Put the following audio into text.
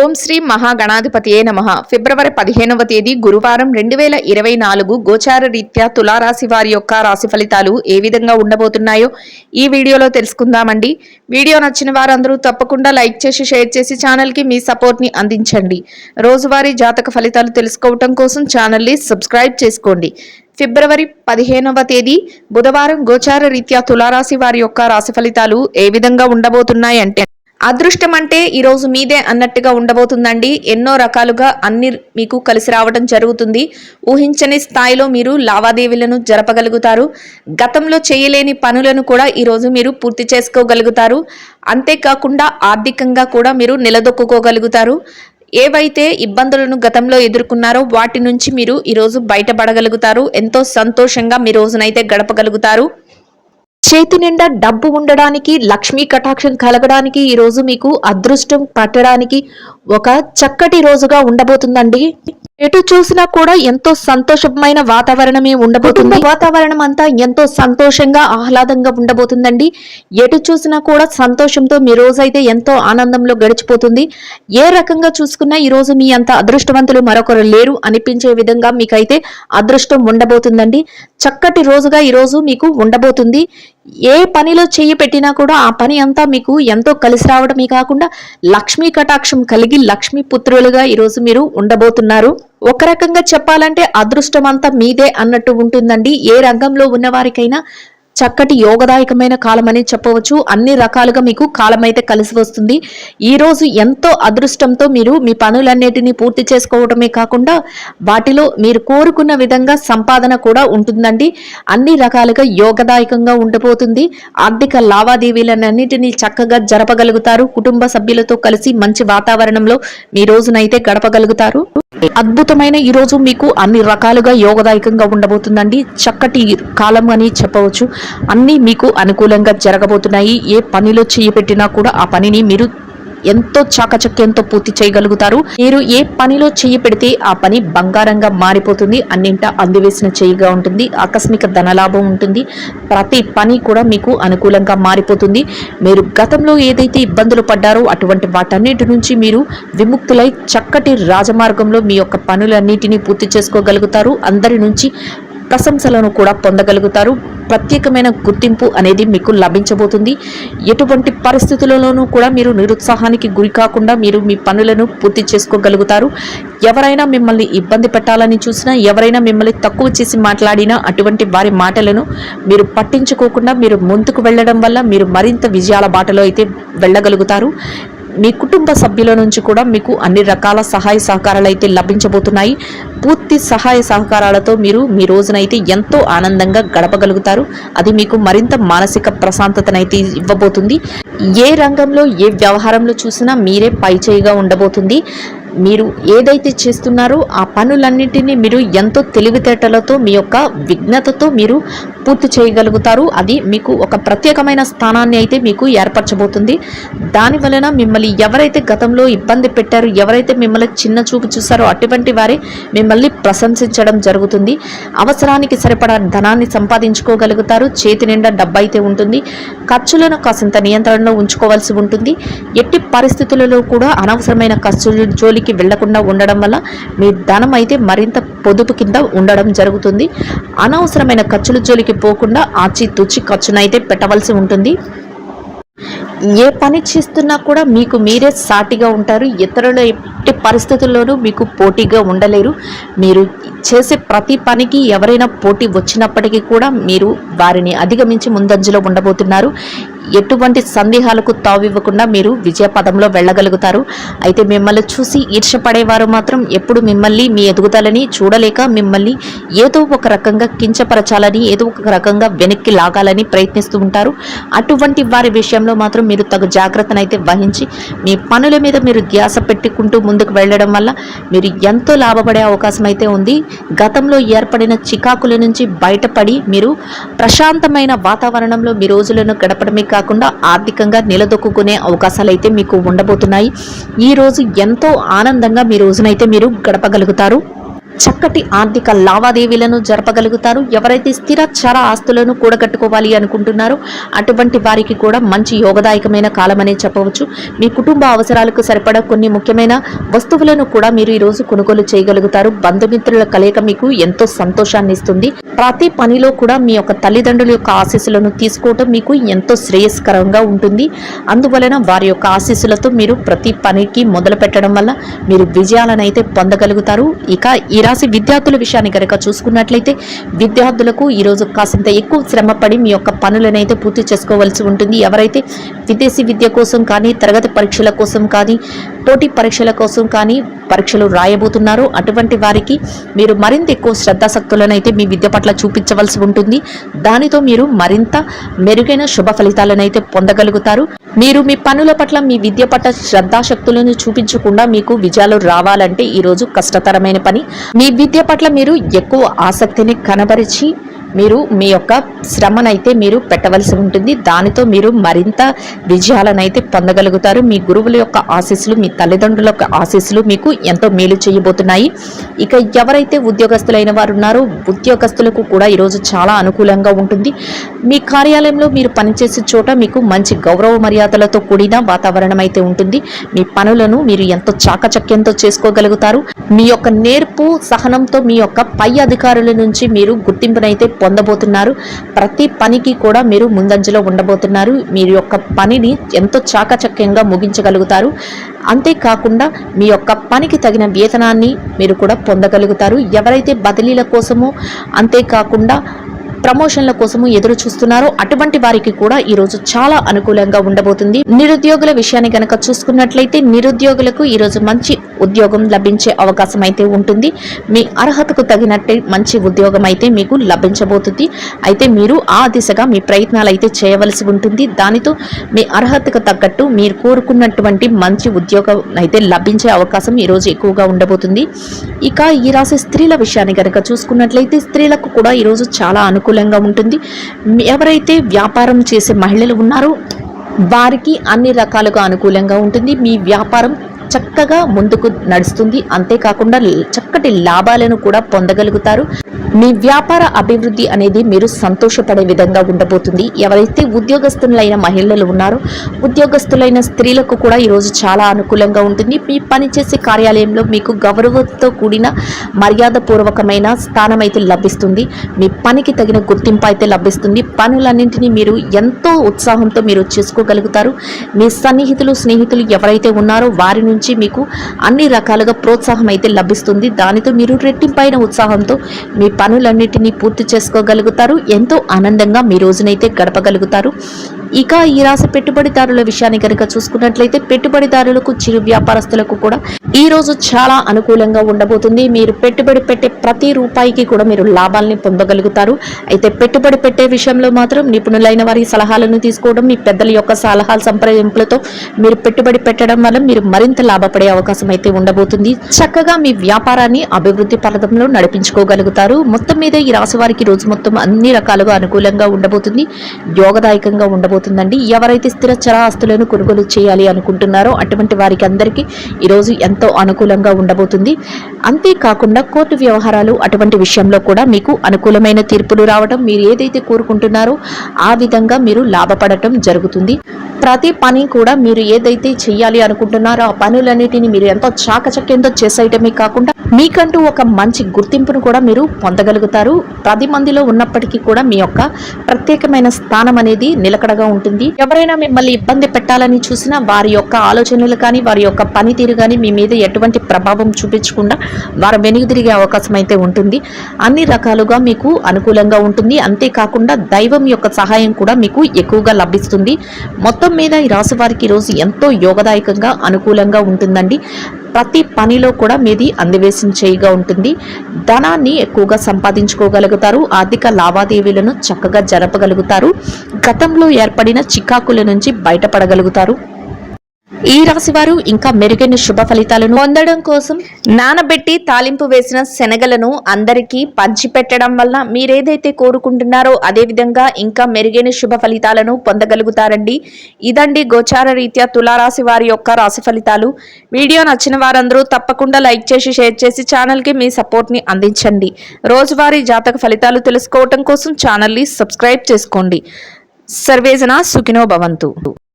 ఓం శ్రీ మహాగణాధిపతియే నమః. ఫిబ్రవరి 15వ తేదీ గురువారం 2024 గోచార రీత్యా తులారాశి వారి యొక్క రాశి ఫలితాలు ఏ విధంగా ఉండబోతున్నాయో ఈ వీడియోలో తెలుసుకుందామండి. వీడియో నచ్చిన వారందరూ తప్పకుండా లైక్ చేసి షేర్ చేసి ఛానల్కి మీ సపోర్ట్ని అందించండి. రోజువారీ జాతక ఫలితాలు తెలుసుకోవటం కోసం ఛానల్ని సబ్స్క్రైబ్ చేసుకోండి. ఫిబ్రవరి 15వ తేదీ బుధవారం గోచార రీత్యా తులారాశి వారి యొక్క రాశి ఫలితాలు ఏ విధంగా ఉండబోతున్నాయంటే, అదృష్టం అంటే ఈరోజు మీదే అన్నట్టుగా ఉండబోతుందండి. ఎన్నో రకాలుగా అన్ని మీకు కలిసి రావడం జరుగుతుంది. ఊహించని స్థాయిలో మీరు లావాదేవీలను జరపగలుగుతారు. గతంలో చేయలేని పనులను కూడా ఈరోజు మీరు పూర్తి చేసుకోగలుగుతారు. అంతేకాకుండా ఆర్థికంగా కూడా మీరు నిలదొక్కుకోగలుగుతారు. ఏవైతే ఇబ్బందులను గతంలో ఎదుర్కొన్నారో వాటి నుంచి మీరు ఈరోజు బయటపడగలుగుతారు. ఎంతో సంతోషంగా మీ రోజునైతే గడపగలుగుతారు. చేతి నిండా డబ్బు ఉండడానికి, లక్ష్మీ కటాక్షం కలగడానికి, ఈ రోజు మీకు అదృష్టం పట్టడానికి ఒక చక్కటి రోజుగా ఉండబోతుందండి. ఎటు చూసినా కూడా ఎంతో సంతోషమైన వాతావరణమే ఉండబోతుంది. వాతావరణం అంతా ఎంతో సంతోషంగా ఆహ్లాదంగా ఉండబోతుందండి. ఎటు చూసినా కూడా సంతోషంతో మీ రోజైతే ఎంతో ఆనందంలో గడిచిపోతుంది. ఏ రకంగా చూసుకున్నా ఈ రోజు మీ అంత అదృష్టవంతులు మరొకరు లేరు అనిపించే విధంగా మీకైతే అదృష్టం ఉండబోతుందండి. చక్కటి రోజుగా ఈ రోజు మీకు ఉండబోతుంది. ఏ పనిలో చెయ్యి పెట్టినా కూడా ఆ పని అంతా మీకు ఎంతో కలిసి రావడమే కాకుండా లక్ష్మీ కటాక్షం కలిగి లక్ష్మీ పుత్రులుగా ఈరోజు మీరు ఉండబోతున్నారు. ఒక రకంగా చెప్పాలంటే అదృష్టం అంతా మీదే అన్నట్టు ఉంటుందండి. ఏ రంగంలో ఉన్న వారికైనా చక్కటి యోగదాయకమైన కాలం అని చెప్పవచ్చు. అన్ని రకాలుగా మీకు కాలం అయితే కలిసి వస్తుంది. ఈ రోజు ఎంతో అదృష్టంతో మీరు మీ పనులన్నిటినీ పూర్తి చేసుకోవడమే కాకుండా వాటిలో మీరు కోరుకున్న విధంగా సంపాదన కూడా ఉంటుందండి. అన్ని రకాలుగా యోగదాయకంగా ఉండబోతుంది. ఆర్థిక లావాదేవీలన్నిటినీ చక్కగా జరపగలుగుతారు. కుటుంబ సభ్యులతో కలిసి మంచి వాతావరణంలో మీ రోజునైతే గడపగలుగుతారు. అద్భుతమైన ఈ రోజు మీకు అన్ని రకాలుగా యోగదాయకంగా ఉండబోతుందండి. చక్కటి కాలం అని చెప్పవచ్చు. అన్నీ మీకు అనుకూలంగా జరగబోతున్నాయి. ఏ పనిలో చేయి పెట్టినా కూడా ఆ పనిని మీరు ఎంతో చాకచక్యంతో పూర్తి చేయగలుగుతారు. మీరు ఏ పనిలో చెయ్యి పెడితే ఆ పని బంగారంగా మారిపోతుంది. అన్నింటా అందివేసిన చెయ్యిగా ఉంటుంది. ఆకస్మిక ధనలాభం ఉంటుంది. ప్రతి పని కూడా మీకు అనుకూలంగా మారిపోతుంది. మీరు గతంలో ఏదైతే ఇబ్బందులు పడ్డారో అటువంటి వాటన్నిటి నుంచి మీరు విముక్తులై చక్కటి రాజమార్గంలో మీ యొక్క పనులన్నిటినీ పూర్తి చేసుకోగలుగుతారు. అందరి నుంచి ప్రశంసలను కూడా పొందగలుగుతారు. ప్రత్యేకమైన గుర్తింపు అనేది మీకు లభించబోతుంది. ఎటువంటి పరిస్థితులలోనూ కూడా మీరు నిరుత్సాహానికి గురి కాకుండా మీరు మీ పనులను పూర్తి చేసుకోగలుగుతారు. ఎవరైనా మిమ్మల్ని ఇబ్బంది పెట్టాలని చూసినా, ఎవరైనా మిమ్మల్ని తక్కువ చేసి మాట్లాడినా అటువంటి వారి మాటలను మీరు పట్టించుకోకుండా మీరు ముందుకు వెళ్ళడం వల్ల మీరు మరింత విజయాల బాటలో అయితే వెళ్ళగలుగుతారు. మీ కుటుంబ సభ్యుల నుంచి కూడా మీకు అన్ని రకాల సహాయ సహకారాలు అయితే లభించబోతున్నాయి. పూర్తి సహాయ సహకారాలతో మీరు మీ రోజునైతే ఎంతో ఆనందంగా గడపగలుగుతారు. అది మీకు మరింత మానసిక ప్రశాంతతనైతే ఇవ్వబోతుంది. ఏ రంగంలో ఏ వ్యవహారంలో చూసినా మీరే పైచేయిగా ఉండబోతుంది. మీరు ఏదైతే చేస్తున్నారో ఆ పనులన్నింటినీ మీరు ఎంతో తెలివితేటలతో మీ యొక్క విఘ్నతతో మీరు పూర్తి చేయగలుగుతారు. అది మీకు ఒక ప్రత్యేకమైన స్థానాన్ని అయితే మీకు ఏర్పరచబోతుంది. దాని వలన మిమ్మల్ని ఎవరైతే గతంలో ఇబ్బంది పెట్టారో, ఎవరైతే మిమ్మల్ని చిన్న చూపు చూసారో అటువంటి వారే మిమ్మల్ని ప్రశంసించడం జరుగుతుంది. అవసరానికి సరిపడా ధనాన్ని సంపాదించుకోగలుగుతారు. చేతి నిండా డబ్బు అయితే ఉంటుంది. ఖర్చులను కాసింత నియంత్రణలో ఉంచుకోవాల్సి ఉంటుంది. ఎట్టి పరిస్థితులలో కూడా అనవసరమైన ఖర్చుల జోలికి వెళ్లకుండా ఉండడం వల్ల మీ ధనం అయితే మరింత పొదుపు కింద ఉండడం జరుగుతుంది. అనవసరమైన ఖర్చుల జోలికి పోకుండా ఆచితూచి ఖర్చునైతే పెట్టవలసి ఉంటుంది. ఏ పని చేస్తున్నా కూడా మీకు మీరే సాటిగా ఉంటారు. ఇతరుల ఎట్టి పరిస్థితుల్లోనూ మీకు పోటీగా ఉండలేరు. మీరు చేసే ప్రతి పనికి ఎవరైనా పోటీ వచ్చినప్పటికీ కూడా మీరు వారిని అధిగమించి ముందంజలో ఉండబోతున్నారు. ఎటువంటి సందేహాలకు తావివ్వకుండా మీరు విజయ పదంలో వెళ్ళగలుగుతారు. అయితే మిమ్మల్ని చూసి ఈర్ష్యపడేవారు మాత్రం ఎప్పుడు మిమ్మల్ని మీ ఎదుగుదలని చూడలేక మిమ్మల్ని ఏదో ఒక రకంగా కించపరచాలని, ఏదో ఒక రకంగా వెనక్కి లాగాలని ప్రయత్నిస్తూ ఉంటారు. అటువంటి వారి విషయంలో మాత్రం మీరు తగు జాగ్రత్తనైతే వహించి మీ పనుల మీద మీరు ధ్యాస పెట్టుకుంటూ ముందుకు వెళ్ళడం వల్ల మీరు ఎంతో లాభపడే అవకాశం అయితే ఉంది. గతంలో ఏర్పడిన చికాకుల నుంచి బయటపడి మీరు ప్రశాంతమైన వాతావరణంలో మీ రోజులను గడపడమే కాకుండా ఆర్థికంగా నిలదొక్కునే అవకాశాలు అయితే మీకు ఉండబోతున్నాయి. ఈ రోజు ఎంతో ఆనందంగా మీ రోజునైతే మీరు గడపగలుగుతారు. చక్కటి ఆర్థిక లావాదేవీలను జరపగలుగుతారు. ఎవరైతే స్థిర చర ఆస్తులను కూడగట్టుకోవాలి అనుకుంటున్నారో అటువంటి వారికి కూడా మంచి యోగదాయకమైన కాలం అనే చెప్పవచ్చు. మీ కుటుంబ అవసరాలకు సరిపడా కొన్ని ముఖ్యమైన వస్తువులను కూడా మీరు ఈరోజు కొనుగోలు చేయగలుగుతారు. బంధుమిత్రుల కలయిక మీకు ఎంతో సంతోషాన్ని ఇస్తుంది. ప్రతి పనిలో కూడా మీ యొక్క తల్లిదండ్రుల యొక్క ఆశీస్సులను తీసుకోవటం మీకు ఎంతో శ్రేయస్కరంగా ఉంటుంది. అందువలన వారి యొక్క ఆశీస్సులతో మీరు ప్రతి పనికి మొదలు పెట్టడం వల్ల మీరు విజయాలను అయితే పొందగలుగుతారు. ఇక ఈ రాశి విద్యార్థుల విషయాన్ని కనుక చూసుకున్నట్లయితే విద్యార్థులకు ఈరోజు కాసింత ఎక్కువ శ్రమపడి మీ యొక్క పనులను అయితే పూర్తి చేసుకోవాల్సి ఉంటుంది. ఎవరైతే విదేశీ విద్య కోసం కానీ, తరగతి పరీక్షల కోసం కానీ, పోటీ పరీక్షల కోసం కానీ పరీక్షలు రాయబోతున్నారో అటువంటి వారికి మీరు మరింత ఎక్కువ శ్రద్ధాశక్తులను అయితే మీ విద్య పట్ల చూపించవలసి ఉంటుంది. దానితో మీరు మరింత మెరుగైన శుభ ఫలితాలను అయితే పొందగలుగుతారు. మీరు మీ పనుల పట్ల, మీ విద్య పట్ల శ్రద్ధాశక్తులను చూపించకుండా మీకు విజయాలు రావాలంటే ఈరోజు కష్టతరమైన పని. మీ విద్య పట్ల మీరు ఎక్కువ ఆసక్తిని కనబరిచి మీరు మీ యొక్క శ్రమనైతే మీరు పెట్టవలసి ఉంటుంది. దానితో మీరు మరింత విజయాలనైతే పొందగలుగుతారు. మీ గురువుల యొక్క ఆశీస్సులు, మీ తల్లిదండ్రుల యొక్క ఆశీస్సులు మీకు ఎంతో మేలు చేయబోతున్నాయి. ఇక ఎవరైతే ఉద్యోగస్తులైన వారు ఉన్నారో ఉద్యోగస్తులకు కూడా ఈరోజు చాలా అనుకూలంగా ఉంటుంది. మీ కార్యాలయంలో మీరు పనిచేసే చోట మీకు మంచి గౌరవ మర్యాదలతో కూడిన వాతావరణం అయితే ఉంటుంది. మీ పనులను మీరు ఎంతో చాకచక్యంతో చేసుకోగలుగుతారు. మీ యొక్క నేర్పు సహనంతో మీ యొక్క పై అధికారుల నుంచి మీరు గుర్తింపునైతే పొందబోతున్నారు. ప్రతి పనికి కూడా మీరు ముందంజలో ఉండబోతున్నారు. మీరు యొక్క పనిని ఎంతో చాకచక్యంగా ముగించగలుగుతారు. అంతేకాకుండా మీ యొక్క పనికి తగిన వేతనాన్ని మీరు కూడా పొందగలుగుతారు. ఎవరైతే బదిలీల కోసమో అంతేకాకుండా ప్రమోషన్ల కోసము ఎదురు చూస్తున్నారో అటువంటి వారికి కూడా ఈరోజు చాలా అనుకూలంగా ఉండబోతుంది. నిరుద్యోగుల విషయాన్ని కనుక చూసుకున్నట్లయితే నిరుద్యోగులకు ఈరోజు మంచి ఉద్యోగం లభించే అవకాశం అయితే ఉంటుంది. మీ అర్హతకు తగినట్టే మంచి ఉద్యోగం అయితే మీకు లభించబోతుంది. అయితే మీరు ఆ దిశగా మీ ప్రయత్నాలు అయితే చేయవలసి ఉంటుంది. దానితో మీ అర్హతకు తగ్గట్టు మీరు కోరుకున్నటువంటి మంచి ఉద్యోగం అయితే లభించే అవకాశం ఈరోజు ఎక్కువగా ఉండబోతుంది. ఇక ఈ రాశి స్త్రీల విషయాన్ని కనుక చూసుకున్నట్లయితే స్త్రీలకు కూడా ఈరోజు చాలా అనుకూలంగా ఉంటుంది. ఎవరైతే వ్యాపారం చేసే మహిళలు ఉన్నారో వారికి అన్ని రకాలుగా అనుకూలంగా ఉంటుంది. మీ వ్యాపారం చక్కగా ముందుకు నడుస్తుంది. అంతేకాకుండా చక్కటి లాభాలను కూడా పొందగలుగుతారు. మీ వ్యాపార అభివృద్ధి అనేది మీరు సంతోషపడే విధంగా ఉండబోతుంది. ఎవరైతే ఉద్యోగస్తులైన మహిళలు ఉన్నారో ఉద్యోగస్తులైన స్త్రీలకు కూడా ఈరోజు చాలా అనుకూలంగా ఉంటుంది. మీ పనిచేసే కార్యాలయంలో మీకు గౌరవంతో కూడిన మర్యాదపూర్వకమైన స్థానం అయితే లభిస్తుంది. మీ పనికి తగిన గుర్తింపు అయితే లభిస్తుంది. పనులన్నింటినీ మీరు ఎంతో ఉత్సాహంతో మీరు చేసుకోగలుగుతారు. మీ సన్నిహితులు, స్నేహితులు ఎవరైతే ఉన్నారో వారి నుంచి మీకు అన్ని రకాలుగా ప్రోత్సాహం అయితే లభిస్తుంది. దానితో మీరు రెట్టింపైన ఉత్సాహంతో మీ పనులన్నిటినీ పూర్తి చేసుకోగలుగుతారు. ఎంతో ఆనందంగా మీ రోజునైతే గడపగలుగుతారు. ఇక ఈ రాశి పెట్టుబడిదారుల విషయాన్ని కనుక చూసుకున్నట్లయితే పెట్టుబడిదారులకు, చిరు వ్యాపారస్తులకు కూడా ఈ రోజు చాలా అనుకూలంగా ఉండబోతుంది. మీరు పెట్టుబడి పెట్టే ప్రతి రూపాయికి కూడా మీరు లాభాలని పొందగలుగుతారు. అయితే పెట్టుబడి పెట్టే విషయంలో మాత్రం నిపుణులైన వారి సలహాలను తీసుకోవడం, మీ పెద్దల యొక్క సలహాల సంప్రదింపులతో మీరు పెట్టుబడి పెట్టడం వల్ల మీరు మరింత లాభపడే అవకాశం అయితే ఉండబోతుంది. చక్కగా మీ వ్యాపారాన్ని అభివృద్ధి పథంలో నడిపించుకోగలుగుతారు. మొత్తం మీద ఈ రాశి వారికి రోజు మొత్తం అన్ని రకాలుగా అనుకూలంగా ఉండబోతుంది. యోగదాయకంగా ఉండబోతుందండి. ఎవరైతే స్థిర చర ఆస్తులను కొనుగోలు చేయాలి అనుకుంటున్నారో అటువంటి వారికి అందరికీ ఈరోజు ఎంతో అనుకూలంగా ఉండబోతుంది. అంతేకాకుండా కోర్టు వ్యవహారాలు అటువంటి విషయంలో కూడా మీకు అనుకూలమైన తీర్పులు రావడం, మీరు ఏదైతే కోరుకుంటున్నారో ఆ విధంగా మీరు లాభపడటం జరుగుతుంది. ప్రతి పని కూడా మీరు ఏదైతే చేయాలి అనుకుంటున్నారో ఆ పనులన్నిటిని మీరు ఎంతో చాకచక్యంతో చేసేయటమే కాకుండా మీకంటూ ఒక మంచి గుర్తింపును కూడా మీరు పొందగలుగుతారు. 10 మందిలో ఉన్నప్పటికీ కూడా మీ యొక్క ప్రత్యేకమైన స్థానం అనేది నిలకడగా ఉంటుంది. ఎవరైనా మిమ్మల్ని ఇబ్బంది పెట్టాలని చూసినా వారి యొక్క ఆలోచనలు కానీ, వారి యొక్క పనితీరు కానీ మీ మీద ఎటువంటి ప్రభావం చూపించకుండా వారు వెనుదిరిగే అవకాశం అయితే ఉంటుంది. అన్ని రకాలుగా మీకు అనుకూలంగా ఉంటుంది. అంతేకాకుండా దైవం యొక్క సహాయం కూడా మీకు ఎక్కువగా లభిస్తుంది. మొత్తం మీద ఈ రాశి వారికి ఈరోజు ఎంతో యోగదాయకంగా, అనుకూలంగా ఉంటుందండి. ప్రతి పనిలో కూడా మీది అందివేశం చేయిగా ఉంటుంది. ధనాన్ని ఎక్కువగా సంపాదించుకోగలుగుతారు. ఆర్థిక లావాదేవీలను చక్కగా జరపగలుగుతారు. గతంలో ఏర్పడిన చికాకుల నుంచి బయటపడగలుగుతారు. ఈ రాశి వారు ఇంకా మెరుగైన శుభ ఫలితాలను పొందడం కోసం నానబెట్టి తాలింపు వేసిన శనగలను అందరికీ పంచిపెట్టడం వల్ల మీరేదైతే కోరుకుంటున్నారో అదే విధంగా ఇంకా మెరుగైన శుభ ఫలితాలను పొందగలుగుతారండి. ఇదండి గోచార రీత్యా తులారాశి వారి యొక్క రాశి ఫలితాలు. వీడియో నచ్చిన వారందరూ తప్పకుండా లైక్ చేసి షేర్ చేసి ఛానల్కి మీ సపోర్ట్ని అందించండి. రోజువారీ జాతక ఫలితాలు తెలుసుకోవటం కోసం ఛానల్ని సబ్స్క్రైబ్ చేసుకోండి. సర్వేజన సుఖినో భవంతు.